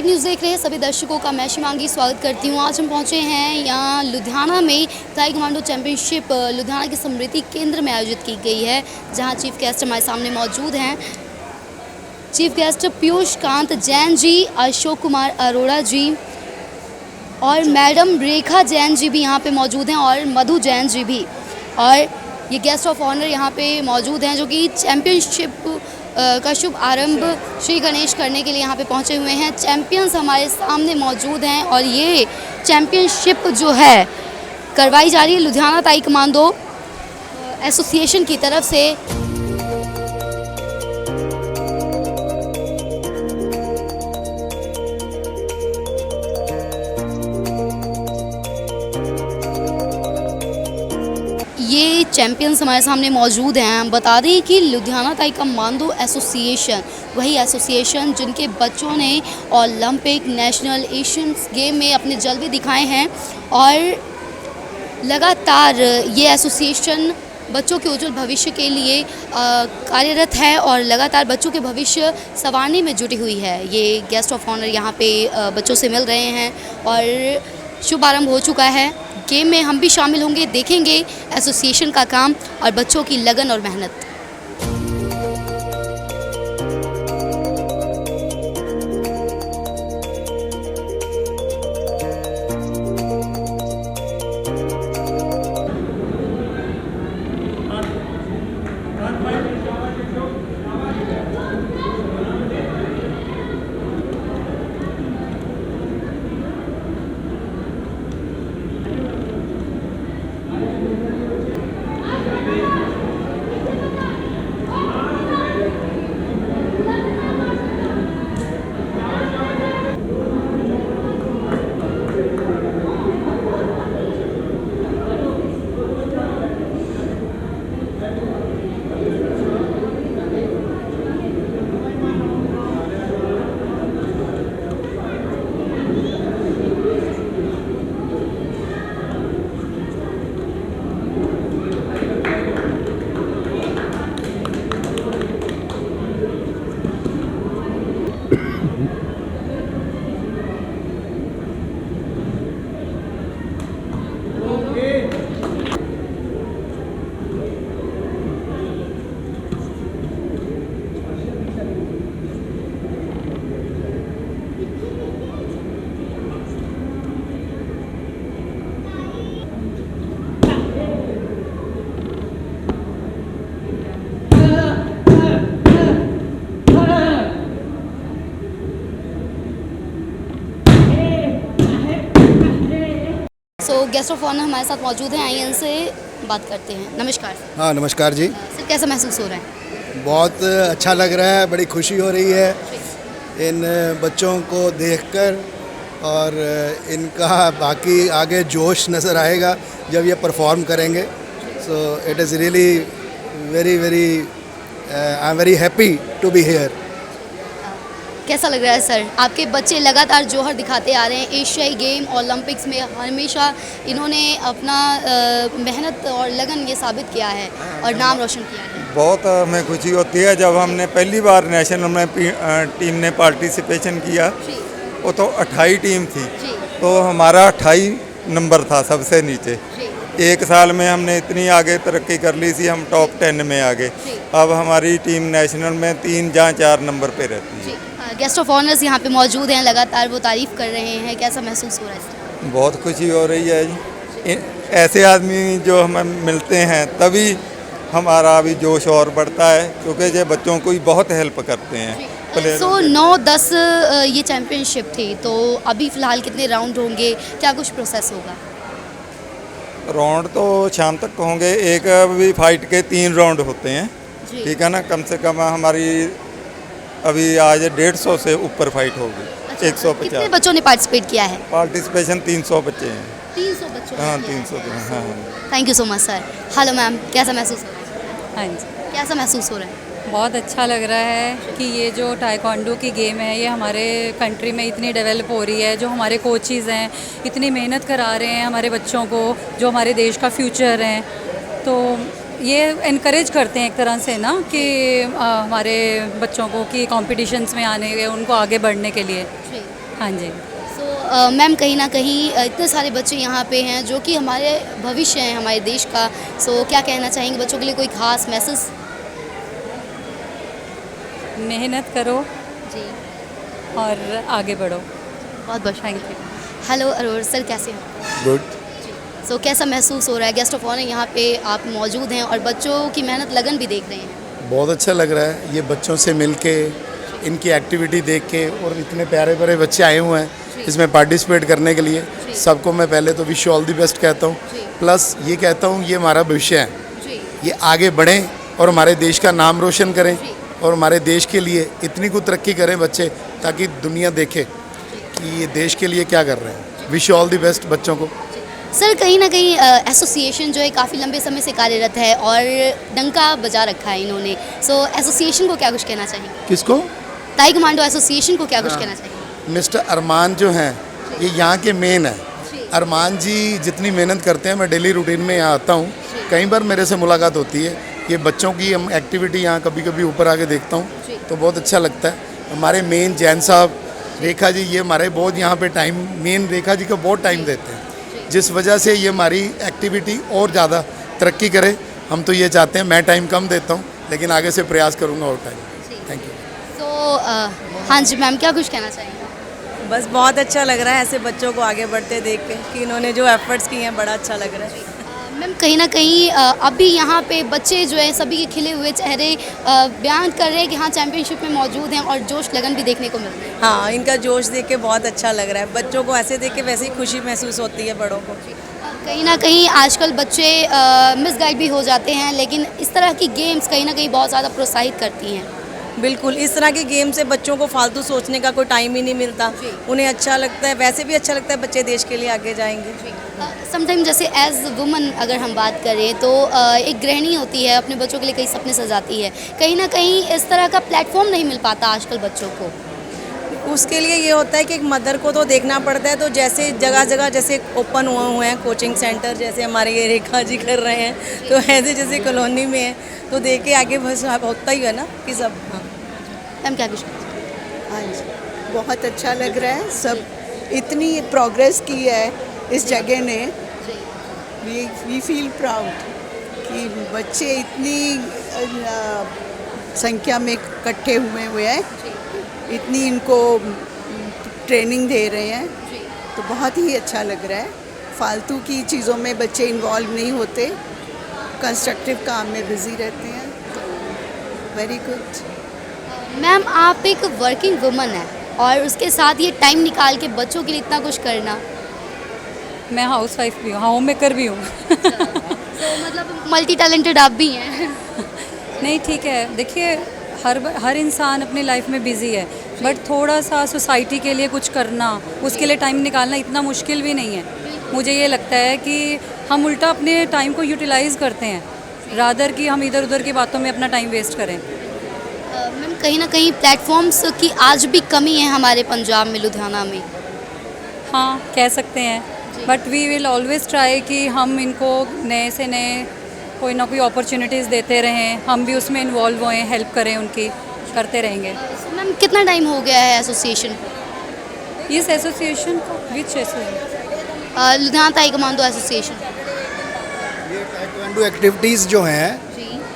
Side news देख रहे हैं सभी दर्शकों का मैं शिवांगी स्वागत करती हूँ। आज हम पहुँचे हैं यहाँ लुधियाना में ताइक्वांडो चैंपियनशिप लुधियाना के स्मृति केंद्र में आयोजित की गई है, जहाँ चीफ गेस्ट हमारे सामने मौजूद हैं। चीफ गेस्ट पीयूष कांत जैन जी, अशोक कुमार अरोड़ा जी और मैडम रेखा जैन जी भी यहाँ पे मौजूद हैं और मधु जैन जी भी। और ये गेस्ट ऑफ ऑनर यहाँ पे मौजूद हैं जो कि चैम्पियनशिप का शुभ आरंभ श्री गणेश करने के लिए यहाँ पे पहुँचे हुए हैं। चैंपियंस हमारे सामने मौजूद हैं और ये चैम्पियनशिप जो है करवाई जा रही है लुधियाना ताइक्वांडो एसोसिएशन की तरफ से। ये चैंपियंस हमारे सामने मौजूद हैं। बता दें कि लुधियाना ताइक्वांडो एसोसिएशन वही एसोसिएशन जिनके बच्चों ने ओलंपिक, नेशनल, एशियंस गेम में अपने जलवे दिखाए हैं और लगातार ये एसोसिएशन बच्चों के उज्जवल भविष्य के लिए कार्यरत है और लगातार बच्चों के भविष्य संवारने में जुटी हुई है। ये गेस्ट ऑफ ऑनर यहाँ पे बच्चों से मिल रहे हैं और शुभारंभ हो चुका है। गेम में हम भी शामिल होंगे, देखेंगे एसोसिएशन का काम और बच्चों की लगन और मेहनत। गेस्ट ऑफ ऑनर हमारे साथ मौजूद हैं, आइए इनसे बात करते हैं। नमस्कार। हाँ नमस्कार जी। सर कैसा महसूस हो रहा है? बहुत अच्छा लग रहा है, बड़ी खुशी हो रही है इन बच्चों को देखकर और इनका बाकी आगे जोश नज़र आएगा जब ये परफॉर्म करेंगे। So it is really very very I am very happy to be here. कैसा लग रहा है सर? आपके बच्चे लगातार जौहर दिखाते आ रहे हैं एशियाई गेम, ओलंपिक्स में हमेशा इन्होंने अपना मेहनत और लगन ये साबित किया है और नाम रोशन किया है। बहुत हमें खुशी होती है जब हमने पहली बार नेशनल में टीम ने पार्टिसिपेशन किया। वो तो 28 टीम थी तो हमारा 28 नंबर था सबसे नीचे। एक साल में हमने इतनी आगे तरक्की कर ली थी, हम टॉप 10 में आ गए। अब हमारी टीम नेशनल में 3 या 4 नंबर पे रहती है। गेस्ट ऑफ ऑनर्स यहाँ पे मौजूद हैं, लगातार वो तारीफ़ कर रहे हैं, कैसा महसूस हो रहा है? बहुत खुशी हो रही है जी। ऐसे आदमी जो हमें मिलते हैं तभी हमारा अभी जोश और बढ़ता है, क्योंकि ये बच्चों को ही बहुत हेल्प करते हैं। सो 9-10 ये चैम्पियनशिप थी, तो अभी फ़िलहाल कितने राउंड होंगे, क्या कुछ प्रोसेस होगा? राउंड तो शाम तक होंगे। एक अभी फाइट के 3 राउंड होते हैं, ठीक है ना। कम से कम हमारी अभी आज 150 से ऊपर फाइट होगी। अच्छा, 150। कितने बच्चों ने पार्टिसिपेट किया है? पार्टिसिपेशन 300 बच्चे हैं। 300 बच्चों? हाँ 300। हाँ। Thank you so much sir. Hello ma'am, कैसा महसूस हो रहा है? हाँ जी, कैसा महसूस हो रहा है? बहुत अच्छा लग रहा है कि ये जो ताइक्वांडो की गेम है ये हमारे कंट्री में इतनी डेवलप हो रही है। जो हमारे कोचेज़ हैं इतनी मेहनत करा रहे हैं हमारे बच्चों को, जो हमारे देश का फ्यूचर है। तो ये इनकरेज करते हैं एक तरह से ना कि हमारे बच्चों को कि कॉम्पिटिशन्स में आने के, उनको आगे बढ़ने के लिए। हाँ जी। सो मैम कहीं ना कहीं इतने सारे बच्चे यहाँ पे हैं जो कि हमारे भविष्य हैं हमारे देश का। सो क्या कहना चाहेंगे बच्चों के लिए, कोई खास मैसेज? मेहनत करो जी, और आगे बढ़ो। बहुत बहुत थैंक यू। हेलो अरोर सर, कैसे हैं? गुड। सो कैसा महसूस हो रहा है? गेस्ट ऑफ ऑनर यहाँ पे आप मौजूद हैं और बच्चों की मेहनत लगन भी देख रहे हैं। बहुत अच्छा लग रहा है ये बच्चों से मिल के, इनकी एक्टिविटी देख के, और इतने प्यारे प्यारे बच्चे आए हुए हैं इसमें पार्टिसिपेट करने के लिए। सबको मैं पहले तो विश ऑल दी बेस्ट कहता हूँ, प्लस ये कहता हूँ ये हमारा भविष्य है, ये आगे बढ़ें और हमारे देश का नाम रोशन करें और हमारे देश के लिए इतनी कुछ तरक्की करें बच्चे, ताकि दुनिया देखे कि ये देश के लिए क्या कर रहे हैं। विश ऑल दी बेस्ट बच्चों को। सर कहीं ना कहीं एसोसिएशन जो है काफ़ी लंबे समय से कार्यरत है और डंका बजा रखा है इन्होंने। सो एसोसिएशन को क्या कुछ कहना चाहिए? किसको? ताई कमांडो एसोसिएशन को क्या कुछ कहना चाहिए? मिस्टर अरमान जो हैं ये यहाँ के मेन है। अरमान जी जितनी मेहनत करते हैं, मैं डेली रूटीन में यहाँ आता हूँ, कई बार मेरे से मुलाकात होती है। ये बच्चों की हम एक्टिविटी यहाँ कभी कभी ऊपर आके देखता हूँ तो बहुत अच्छा लगता है। हमारे मेन जैन साहब, रेखा जी, ये हमारे बहुत यहाँ पे टाइम, मेन रेखा जी को बहुत टाइम देते हैं, जिस वजह से ये हमारी एक्टिविटी और ज़्यादा तरक्की करे। हम तो ये चाहते हैं, मैं टाइम कम देता हूँ लेकिन आगे से प्रयास करूँगा और टाइम। Thank you. सो हाँ जी मैम, क्या कुछ कहना चाहेंगे? बस बहुत अच्छा लग रहा है ऐसे बच्चों को आगे बढ़ते देख के कि इन्होंने जो एफर्ट्स किए हैं, बड़ा अच्छा लग रहा है। मैम कहीं ना कहीं अभी यहाँ पे बच्चे जो है सभी के खिले हुए चेहरे बयान कर रहे हैं कि हाँ चैंपियनशिप में मौजूद हैं और जोश लगन भी देखने को मिल रही है। हाँ, इनका जोश देख के बहुत अच्छा लग रहा है। बच्चों को ऐसे देख के वैसे ही खुशी महसूस होती है बड़ों को। कहीं ना कहीं आजकल बच्चे मिसगाइड भी हो जाते हैं, लेकिन इस तरह की गेम्स कहीं ना कहीं बहुत ज़्यादा प्रोत्साहित करती हैं। बिल्कुल, इस तरह के गेम से बच्चों को फालतू सोचने का कोई टाइम ही नहीं मिलता। उन्हें अच्छा लगता है, वैसे भी अच्छा लगता है, बच्चे देश के लिए आगे जाएंगे। समटाइम जैसे एज वुमन अगर हम बात करें तो एक गृहिणी होती है, अपने बच्चों के लिए कई सपने सजाती है। कहीं ना कहीं इस तरह का प्लेटफॉर्म नहीं मिल पाता आजकल बच्चों को। उसके लिए ये होता है कि एक मदर को तो देखना पड़ता है। तो जैसे जगह जगह जैसे ओपन हुए हैं कोचिंग सेंटर, जैसे हमारे ये रेखा जी कर रहे हैं, तो ऐसे जैसे कॉलोनी में है तो देख के आगे बस होता ही है ना कि सब। हाँ मैम क्या कुछ? हाँ जी, बहुत अच्छा लग रहा है। सब इतनी प्रोग्रेस की है इस जगह ने। वी फील प्राउड कि बच्चे इतनी संख्या में इकट्ठे हुए हैं, इतनी इनको ट्रेनिंग दे रहे हैं, तो बहुत ही अच्छा लग रहा है। फालतू की चीज़ों में बच्चे इन्वॉल्व नहीं होते, कंस्ट्रक्टिव काम में बिजी रहते हैं, तो वेरी गुड। मैम आप एक वर्किंग वुमन है और उसके साथ ये टाइम निकाल के बच्चों के लिए इतना कुछ करना। मैं हाउस वाइफ भी हूँ, होम मेकर भी हूँ। तो मतलब मल्टी टैलेंटेड आप भी हैं। नहीं ठीक है, देखिए हर इंसान अपनी लाइफ में बिज़ी है, बट थोड़ा सा सोसाइटी के लिए कुछ करना, उसके लिए टाइम निकालना इतना मुश्किल भी नहीं है। मुझे ये लगता है कि हम उल्टा अपने टाइम को यूटिलाइज़ करते हैं, रादर कि हम इधर उधर की बातों में अपना टाइम वेस्ट करें। मैम कहीं ना कहीं प्लेटफॉर्म्स की आज भी कमी है हमारे पंजाब में, लुधियाना में। हाँ कह सकते हैं, but we will always try कि हम इनको नए से नए कोई ना कोई अपॉर्चुनिटीज़ देते रहें, हम भी उसमें इन्वॉल्व होएं, हेल्प करें उनकी, करते रहेंगे। मैम कितना टाइम हो गया है एसोसिएशन? इस एसोसिएशन को विच एसोसिएशन? लुधियाना ताई कमांडो एसोसिएशन। ये ताइक्वांडो एक्टिविटीज़ जो हैं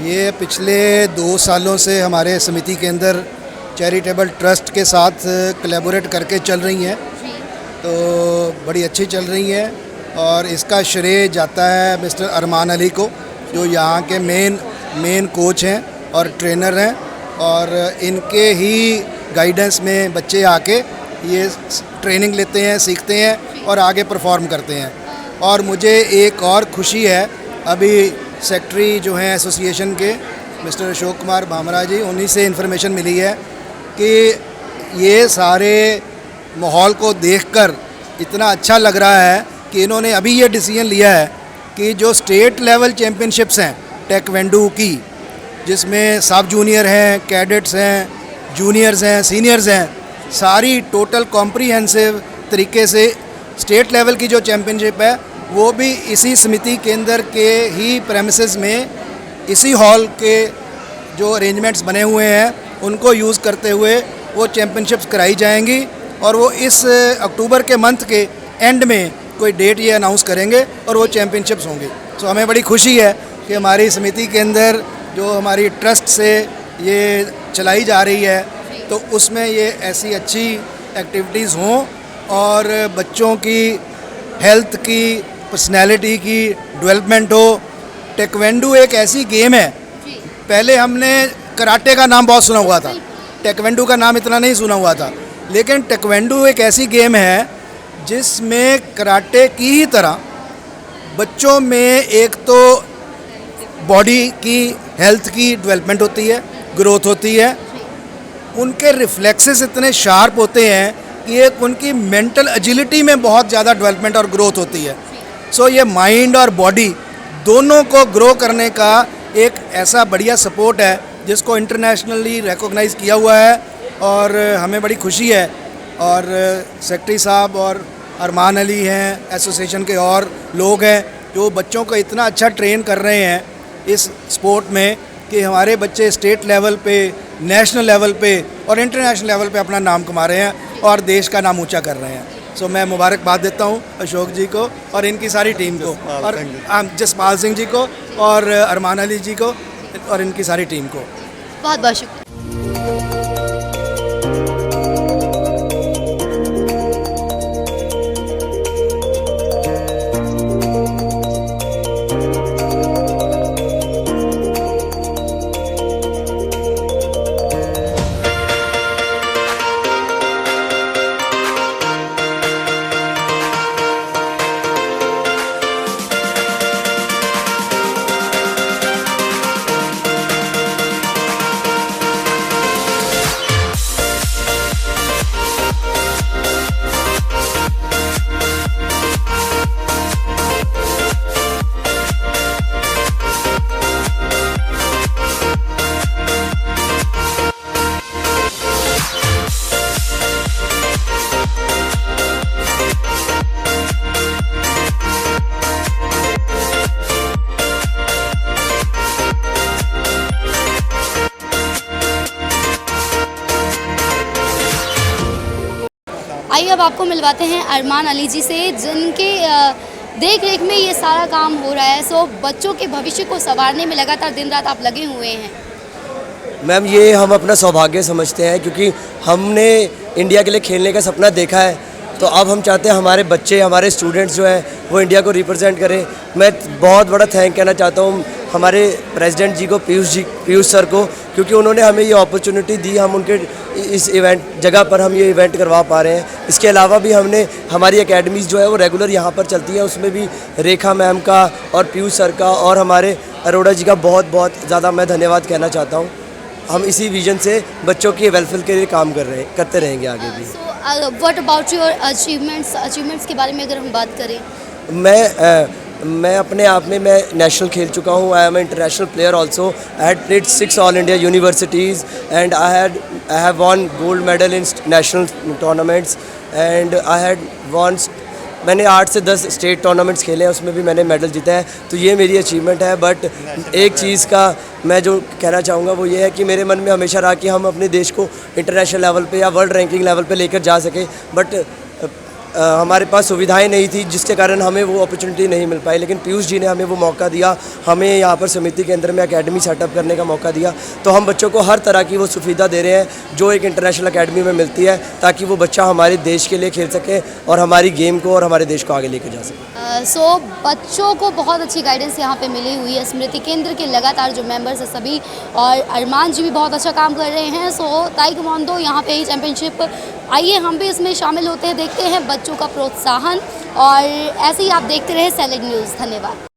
ये पिछले 2 सालों से हमारे समिति के अंदर चैरिटेबल ट्रस्ट के साथ कोलैबोरेट करके चल रही हैं, तो बड़ी अच्छी चल रही हैं। और इसका श्रेय जाता है मिस्टर अरमान अली को, जो यहाँ के मेन कोच हैं और ट्रेनर हैं, और इनके ही गाइडेंस में बच्चे आके ये ट्रेनिंग लेते हैं, सीखते हैं और आगे परफॉर्म करते हैं। और मुझे एक और खुशी है, अभी सेक्रेटरी जो हैं एसोसिएशन के मिस्टर अशोक कुमार भामरा जी, उन्हीं से इन्फॉर्मेशन मिली है कि ये सारे माहौल को देखकर इतना अच्छा लग रहा है कि इन्होंने अभी ये डिसीजन लिया है कि जो स्टेट लेवल चैम्पियनशिप्स हैं ताइक्वांडो की, जिसमें सब जूनियर हैं, कैडेट्स हैं, जूनियर्स हैं, सीनियर्स हैं, सारी टोटल कॉम्प्रीहेंसिव तरीके से स्टेट लेवल की जो चैम्पियनशिप है वो भी इसी समिति केंद्र के ही प्रेमिसेस में, इसी हॉल के जो अरेंजमेंट्स बने हुए हैं उनको यूज़ करते हुए वो चैम्पियनशिप्स कराई जाएंगी। और वो इस अक्टूबर के मंथ के एंड में कोई डेट ये अनाउंस करेंगे और वो चैम्पियनशिप्स होंगे। सो हमें बड़ी खुशी है कि हमारी समिति के अंदर जो हमारी ट्रस्ट से ये चलाई जा रही है तो उसमें ये ऐसी अच्छी एक्टिविटीज़ हों और बच्चों की हेल्थ की, पर्सनैलिटी की डेवलपमेंट हो। टेक्वेंडो एक ऐसी गेम है, पहले हमने कराटे का नाम बहुत सुना हुआ था, टेक्वेंडो का नाम इतना नहीं सुना हुआ था, लेकिन टेक्वेंडो एक ऐसी गेम है जिसमें कराटे की ही तरह बच्चों में एक तो बॉडी की हेल्थ की डेवलपमेंट होती है, ग्रोथ होती है, उनके रिफ्लेक्सेस इतने शार्प होते हैं कि एक उनकी मेंटल एजिलिटी में बहुत ज़्यादा डेवलपमेंट और ग्रोथ होती है। सो ये माइंड और बॉडी दोनों को ग्रो करने का एक ऐसा बढ़िया सपोर्ट है जिसको इंटरनेशनली रिकॉग्नाइज़ किया हुआ है और हमें बड़ी खुशी है। और सेक्रेटरी साहब और अरमान अली हैं, एसोसिएशन के और लोग हैं जो बच्चों को इतना अच्छा ट्रेन कर रहे हैं इस स्पोर्ट में कि हमारे बच्चे स्टेट लेवल पे, नेशनल लेवल पे और इंटरनेशनल लेवल पे अपना नाम कमा रहे हैं और देश का नाम ऊंचा कर रहे हैं। सो मैं मुबारकबाद देता हूं अशोक जी को और इनकी सारी टीम को और जसपाल सिंह जी को और अरमान अली जी को और इनकी सारी टीम को। बहुत बहुत शुक्रिया। आइए अब आपको मिलवाते हैं अरमान अली जी से जिनके देख रेख में ये सारा काम हो रहा है। सो बच्चों के भविष्य को संवारने में लगातार दिन रात आप लगे हुए हैं। मैम ये हम अपना सौभाग्य समझते हैं क्योंकि हमने इंडिया के लिए खेलने का सपना देखा है, तो अब हम चाहते हैं हमारे बच्चे, हमारे स्टूडेंट्स जो हैं वो इंडिया को रिप्रेजेंट करें। मैं बहुत बड़ा थैंक कहना चाहता हूँ हमारे प्रेसिडेंट जी को, पीयूष सर को, क्योंकि उन्होंने हमें ये अपॉर्चुनिटी दी, हम उनके इस इवेंट जगह पर हम ये इवेंट करवा पा रहे हैं। इसके अलावा भी हमने हमारी एकेडमीज़ जो है वो रेगुलर यहाँ पर चलती है, उसमें भी रेखा मैम का और पीयूष सर का और हमारे अरोड़ा जी का बहुत बहुत ज़्यादा मैं धन्यवाद कहना चाहता हूँ। हम इसी विजन से बच्चों के वेलफेयर के लिए काम करते रहेंगे आगे भी। व्हाट अबाउट योर अचीवमेंट्स के बारे में अगर हम बात करें? मैं अपने आप में मैं नेशनल खेल चुका हूँ। I am international player also. I had played 6 all India universities and I have won gold medal in national tournaments and I had won, मैंने 8 से 10 स्टेट टूर्नामेंट्स खेले हैं, उसमें भी मैंने मेडल जीता है, तो ये मेरी अचीवमेंट है। बट एक चीज़ का मैं जो कहना चाहूँगा वो ये है कि मेरे मन में हमेशा रहा कि हम अपने देश को इंटरनेशनल लेवल पे या वर्ल्ड रैंकिंग लेवल पे लेकर जा सके, बट हमारे पास सुविधाएं नहीं थी जिसके कारण हमें वो अपॉर्चुनिटी नहीं मिल पाई। लेकिन पीयूष जी ने हमें वो मौका दिया, हमें यहाँ पर समिति के अंदर में एकेडमी सेटअप करने का मौका दिया, तो हम बच्चों को हर तरह की वो सुविधा दे रहे हैं जो एक इंटरनेशनल एकेडमी में मिलती है, ताकि वो बच्चा हमारे देश के लिए खेल सके और हमारी गेम को और हमारे देश को आगे लेकर जा सके। सो बच्चों को बहुत अच्छी गाइडेंस यहाँ पे मिली हुई है। स्मृति केंद्र के लगातार जो मेंबर्स हैं सभी, और अरमान जी भी बहुत अच्छा काम कर रहे हैं। सो ताइक्वांडो यहाँ पे ही चैंपियनशिप, आइए हम भी इसमें शामिल होते हैं, देखते हैं बच्चों का प्रोत्साहन, और ऐसे ही आप देखते रहे सैलेड न्यूज़। धन्यवाद।